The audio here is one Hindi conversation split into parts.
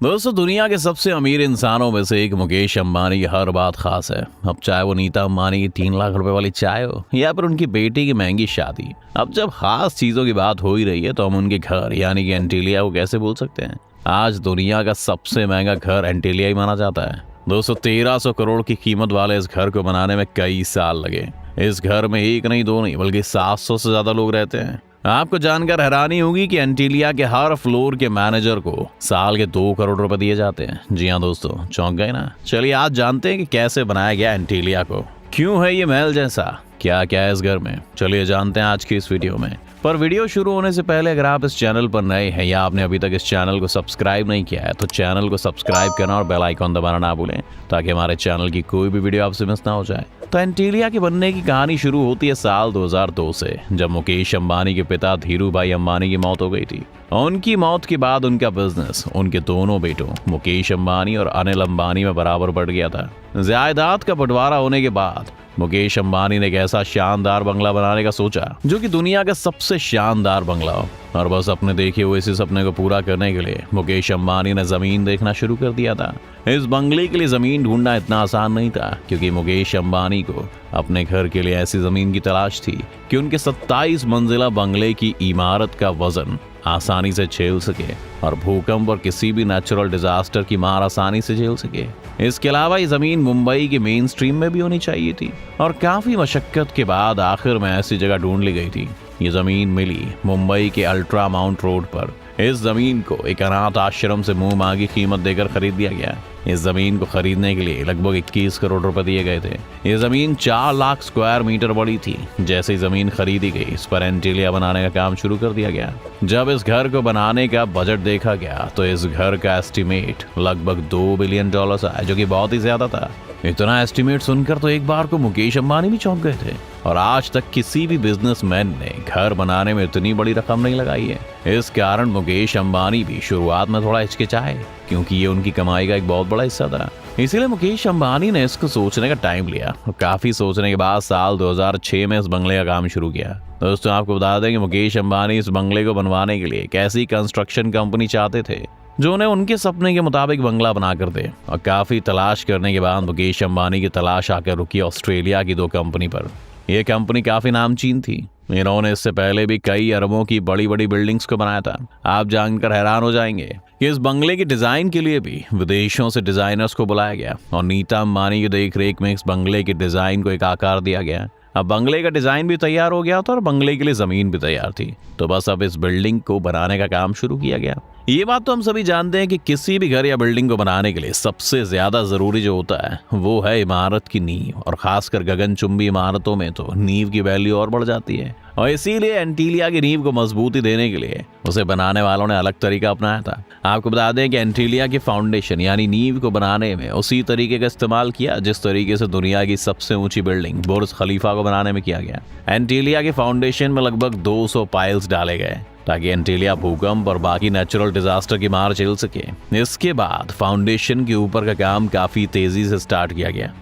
दोस्तों, दुनिया के सबसे अमीर इंसानों में से एक मुकेश अंबानी की हर बात खास है। अब चाहे वो नीता अंबानी की 3 लाख रुपए वाली चाय हो या फिर उनकी बेटी की महंगी शादी, अब जब खास चीजों की बात हो ही रही है तो हम उनके घर यानी कि एंटीलिया को कैसे भूल सकते हैं। आज दुनिया का सबसे महंगा घर एंटीलिया ही माना जाता है। दोस्तों, 1300 करोड़ की कीमत वाले इस घर को बनाने में कई साल लगे। इस घर में एक नहीं दो नहीं बल्कि 700 से ज्यादा लोग रहते हैं। आपको जानकर हैरानी होगी कि एंटीलिया के हर फ्लोर के मैनेजर को साल के 2 करोड़ रुपए दिए जाते हैं। जी हाँ दोस्तों, चौंक गए ना। चलिए आज जानते हैं कि कैसे बनाया गया एंटीलिया को, क्यों है ये महल जैसा, क्या क्या है इस घर में। चलिए जानते हैं आज की इस वीडियो में। पर वीडियो शुरू होने से पहले अगर आप इस चैनल पर नए हैं या आपने अभी तक इस चैनल को सब्सक्राइब नहीं किया है तो चैनल को सब्सक्राइब करना और बेल आइकॉन दबाना ना भूलें ताकि हमारे चैनल की कोई भी वीडियो आपसे मिस ना हो जाए। तो एंटीलिया के बनने की कहानी शुरू होती है साल 2002 से, जब मुकेश अंबानी के पिता धीरू भाई अंबानी की मौत हो गई थी। उनकी मौत के बाद उनका बिजनेस उनके दोनों बेटों मुकेश अंबानी और अनिल अंबानी में बराबर बढ़ गया था। जायदाद का बंटवारा होने के बाद मुकेश अंबानी ने एक ऐसा शानदार बंगला बनाने का सोचा जो कि दुनिया का सबसे शानदार बंगला हो, और बस अपने देखे हुए इसी सपने को पूरा करने के लिए मुकेश अंबानी ने जमीन देखना शुरू कर दिया था। इस बंगले के लिए जमीन ढूंढना इतना आसान नहीं था क्योंकि मुकेश अंबानी को अपने घर के लिए ऐसी जमीन की तलाश थी कि उनके 27 मंजिला बंगले की इमारत का वजन आसानी से झेल सके और भूकंप और किसी भी नेचुरल डिजास्टर की मार आसानी से झेल सके। इसके अलावा ये जमीन मुंबई के मेन स्ट्रीम में भी होनी चाहिए थी और काफी मशक्कत के बाद आखिर में ऐसी जगह ढूंढ ली गई थी। ये जमीन मिली मुंबई के अल्ट्रा माउंट रोड पर। इस जमीन को एक अनाथ आश्रम से मुंह मांगी कीमत देकर खरीद लिया गया। इस जमीन को खरीदने के लिए लगभग 21 करोड़ रुपए दिए गए थे। ये जमीन 4 लाख स्क्वायर मीटर बड़ी थी। जैसे ही जमीन खरीदी गई, इस पर एंटीलिया बनाने का काम शुरू कर दिया गया। जब इस घर को बनाने का बजट देखा गया तो इस घर का एस्टिमेट लगभग $2 बिलियन आया, जो कि बहुत ही ज्यादा था। इतना एस्टिमेट सुनकर तो एक बार को मुकेश अंबानी भी चौंक गए थे, और आज तक किसी भी बिजनेसमैन ने घर बनाने में इतनी बड़ी रकम नहीं लगाई है। इस कारण मुकेश अंबानी भी शुरुआत में थोड़ा हिचकिचाए क्योंकि ये उनकी कमाई का एक बहुत बड़ा हिस्सा था। इसीलिए मुकेश अंबानी ने इसको सोचने का टाइम लिया और काफी सोचने के बाद साल 2006 में इस बंगले का काम शुरू किया। दोस्तों, आपको बता दें कि मुकेश अंबानी इस बंगले को बनवाने के लिए एक ऐसी कंस्ट्रक्शन कंपनी चाहते थे जो उन्हें उनके सपने के मुताबिक बंगला बनाकर दे, और काफी तलाश करने के बाद मुकेश अंबानी की तलाश आकर रुकी ऑस्ट्रेलिया की 2 कंपनी पर। यह कंपनी काफी नामचीन थी। इन्होंने इससे पहले भी कई अरबों की बड़ी बड़ी बिल्डिंग्स को बनाया था। आप जानकर हैरान हो जाएंगे कि इस बंगले की डिजाइन के लिए भी विदेशों से डिजाइनर्स को बुलाया गया और नीता अंबानी की देखरेख में इस बंगले के डिजाइन को एक आकार दिया गया। अब बंगले का डिजाइन भी तैयार हो गया था और बंगले के लिए जमीन भी तैयार थी, तो बस अब इस बिल्डिंग को बनाने का काम शुरू किया गया। ये बात तो हम सभी जानते हैं कि किसी भी घर या बिल्डिंग को बनाने के लिए सबसे ज्यादा जरूरी जो होता है वो है इमारत की नींव, और खासकर गगनचुंबी इमारतों में तो नींव की वैल्यू और बढ़ जाती है। और इसीलिए एंटीलिया की नींव को मजबूती देने के लिए उसे बनाने वालों ने अलग तरीका अपनाया था। आपको बता दें कि एंटीलिया की फाउंडेशन यानी नींव को बनाने में उसी तरीके का इस्तेमाल किया जिस तरीके से दुनिया की सबसे ऊंची बिल्डिंग बुर्ज खलीफा को बनाने में किया गया। एंटीलिया की फाउंडेशन में लगभग 200 पाइल्स डाले गए ताकि एंटीलिया भूकंप और बाकी नेचुरल डिजास्टर की मार झेल सके। इसके बाद फाउंडेशन के ऊपर का काम काफी तेजी से स्टार्ट किया गया।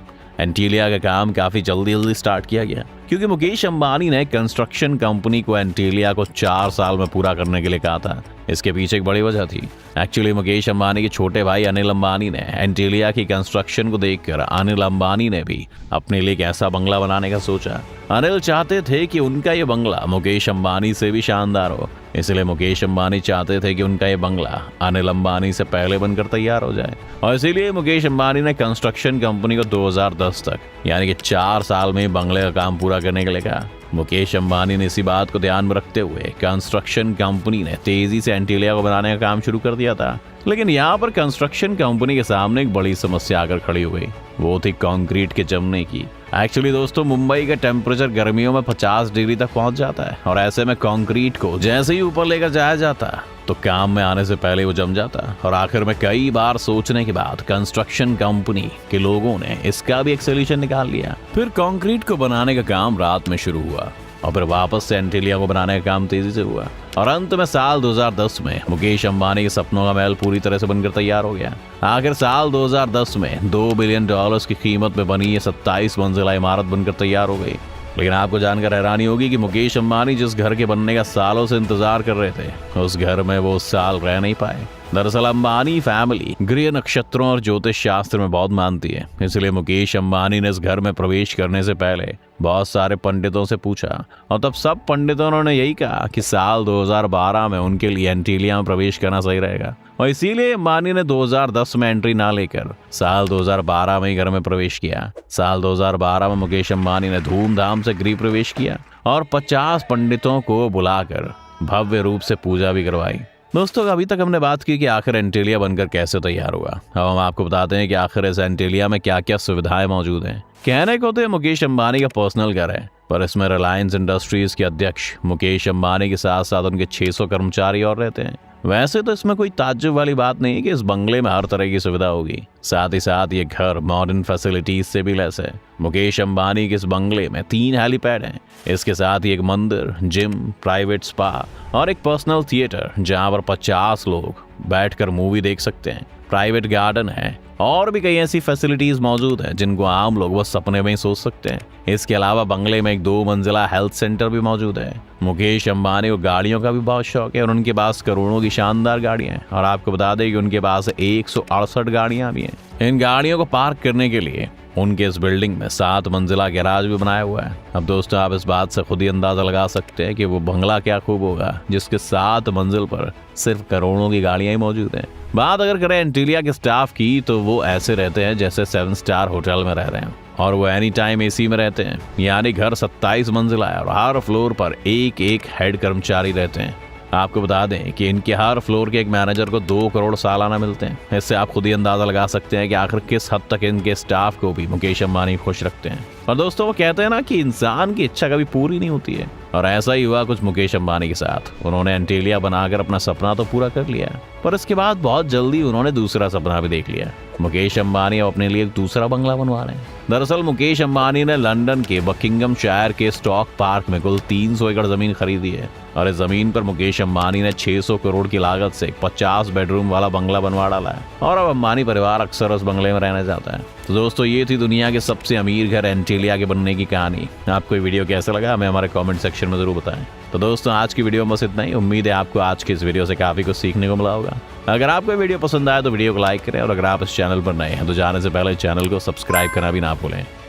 एंटीलिया का काम काफी जल्दी स्टार्ट किया गया क्योंकि मुकेश अंबानी ने कंस्ट्रक्शन कंपनी को एंटीलिया को 4 साल में पूरा करने के लिए कहा था। इसके पीछे एक बड़ी वजह थी। एक्चुअली मुकेश अंबानी के छोटे भाई अनिल अंबानी ने एंटीलिया की कंस्ट्रक्शन को देखकर अनिल अंबानी ने भी अपने लिए एक ऐसा बंगला बनाने का सोचा। अनिल चाहते थे कि उनका ये बंगला मुकेश अंबानी से भी शानदार हो, इसलिए मुकेश अंबानी चाहते थे कि उनका ये बंगला अनिल अंबानी से पहले बनकर तैयार हो जाए, और इसीलिए मुकेश अंबानी ने कंस्ट्रक्शन कंपनी को 2010 तक यानी कि 4 साल में बंगले का काम पूरा करने के लिए कहा। मुकेश अंबानी ने इसी बात को ध्यान में रखते हुए कंस्ट्रक्शन कंपनी ने तेजी से एंटीलिया को बनाने का काम शुरू कर दिया था। लेकिन यहाँ पर कंस्ट्रक्शन कंपनी के सामने एक बड़ी समस्या आकर खड़ी हुई, वो थी कंक्रीट के जमने की। एक्चुअली दोस्तों, मुंबई का टेम्परेचर गर्मियों में 50 डिग्री तक पहुंच जाता है, और ऐसे में कंक्रीट को जैसे ही ऊपर लेकर जाया जाता तो काम में आने से पहले वो जम जाता। और आखिर में कई बार सोचने के बाद कंस्ट्रक्शन कंपनी के लोगों ने इसका भी एक सोल्यूशन निकाल लिया। फिर कंक्रीट को बनाने का काम रात में शुरू हुआ और फिर वापस से एंटीलिया को बनाने का काम तेजी से हुआ, और अंत में साल 2010 में मुकेश अंबानी के सपनों का महल पूरी तरह से बनकर तैयार हो गया। आखिर साल 2010 में $2 बिलियन की कीमत में बनी ये 27 मंजिला इमारत बनकर तैयार हो गई। लेकिन आपको जानकर हैरानी होगी कि मुकेश अंबानी जिस घर के बनने का सालों से इंतजार कर रहे थे, उस घर में वो उस साल रह नहीं पाए। दरअसल अंबानी फैमिली गृह नक्षत्रों और ज्योतिष शास्त्र में बहुत मानती है, इसलिए मुकेश अंबानी ने इस घर में प्रवेश करने से पहले बहुत सारे पंडितों से पूछा और तब सब पंडितों ने यही कहा कि साल 2012 में उनके लिए एंटीलिया में प्रवेश करना सही रहेगा और इसीलिए अंबानी ने 2010 में एंट्री ना लेकर साल 2012 में ही घर में प्रवेश किया। साल 2012 में मुकेश अंबानी ने धूमधाम से गृह प्रवेश किया और 50 पंडितों को बुलाकर भव्य रूप से पूजा भी करवाई। दोस्तों, अभी तक हमने बात की कि आखिर एंटीलिया बनकर कैसे तैयार हुआ। अब हम आपको बताते हैं कि आखिर इस एंटीलिया में क्या क्या सुविधाएं मौजूद हैं। कहने को तो मुकेश अंबानी का पर्सनल घर है, पर इसमें रिलायंस इंडस्ट्रीज के अध्यक्ष मुकेश अंबानी के साथ साथ उनके 600 कर्मचारी और रहते हैं। वैसे तो इसमें कोई ताज्जुब वाली बात नहीं है कि इस बंगले में हर तरह की सुविधा होगी। साथ ही साथ ये घर मॉडर्न फैसिलिटीज से भी लैस है। मुकेश अंबानी के इस बंगले में 3 हेलीपैड हैं। इसके साथ ही एक मंदिर, जिम, प्राइवेट स्पा और एक पर्सनल थिएटर जहां पर 50 लोग बैठकर मूवी देख सकते हैं। प्राइवेट गार्डन है और भी कई ऐसी फैसिलिटीज मौजूद हैं जिनको आम लोग बस सपने में ही सोच सकते हैं। इसके अलावा बंगले में एक 2 मंजिला हेल्थ सेंटर भी मौजूद है। मुकेश अंबानी को गाड़ियों का भी बहुत शौक है और उनके पास करोड़ों की शानदार गाड़ियां हैं और आपको बता दें कि उनके पास 168 गाड़ियां भी हैं। इन गाड़ियों को पार्क करने के लिए उनके इस बिल्डिंग में 7 मंजिला गैराज भी बनाया हुआ है। अब दोस्तों, आप इस बात से खुद ही अंदाजा लगा सकते हैं कि वो बंगला क्या खूब होगा जिसके 7 मंजिल पर सिर्फ करोड़ों की गाड़ियां ही मौजूद हैं। बात अगर करें एंटीलिया के स्टाफ की तो वो ऐसे रहते हैं जैसे 7 स्टार होटल में रह रहे हैं और वो एनी टाइम एसी में रहते हैं। यानी घर 27 मंजिला है और हर फ्लोर पर एक हेड कर्मचारी रहते हैं। आपको बता दें कि इनके हर फ्लोर के एक मैनेजर को 2 करोड़ सालाना मिलते हैं। इससे आप खुद ही अंदाजा लगा सकते हैं कि आखिर किस हद तक इनके स्टाफ को भी मुकेश अंबानी खुश रखते हैं। और दोस्तों, वो कहते हैं ना कि इंसान की इच्छा कभी पूरी नहीं होती है और ऐसा ही हुआ कुछ मुकेश अंबानी के साथ। उन्होंने एंटीलिया बनाकर अपना सपना तो पूरा कर लिया, पर इसके बाद बहुत जल्दी उन्होंने दूसरा सपना भी देख लिया। मुकेश अंबानी अपने लिए एक दूसरा बंगला बनवा रहे हैं। दरअसल मुकेश अंबानी ने लंदन के बकिंगमशायर के स्टॉक पार्क में कुल 300 एकड़ जमीन खरीदी है और इस जमीन पर मुकेश अंबानी ने 600 करोड़ की लागत से 50 बेडरूम वाला बंगला बनवा डाला है और अब अंबानी परिवार अक्सर उस बंगले में रहना चाहता है। तो दोस्तों, ये थी दुनिया के सबसे अमीर घर एंटीलिया के बनने की कहानी। आपको ये वीडियो कैसा लगा हमें हमारे कमेंट सेक्शन में जरूर बताएं। तो दोस्तों, आज की वीडियो में बस इतना ही। उम्मीद है आपको आज की इस वीडियो से काफी कुछ सीखने को मिला होगा। अगर आपको वीडियो पसंद आए तो वीडियो को लाइक करें और अगर आप इस चैनल पर नए हैं तो जाने से पहले चैनल को सब्सक्राइब करना भी ना भूलें।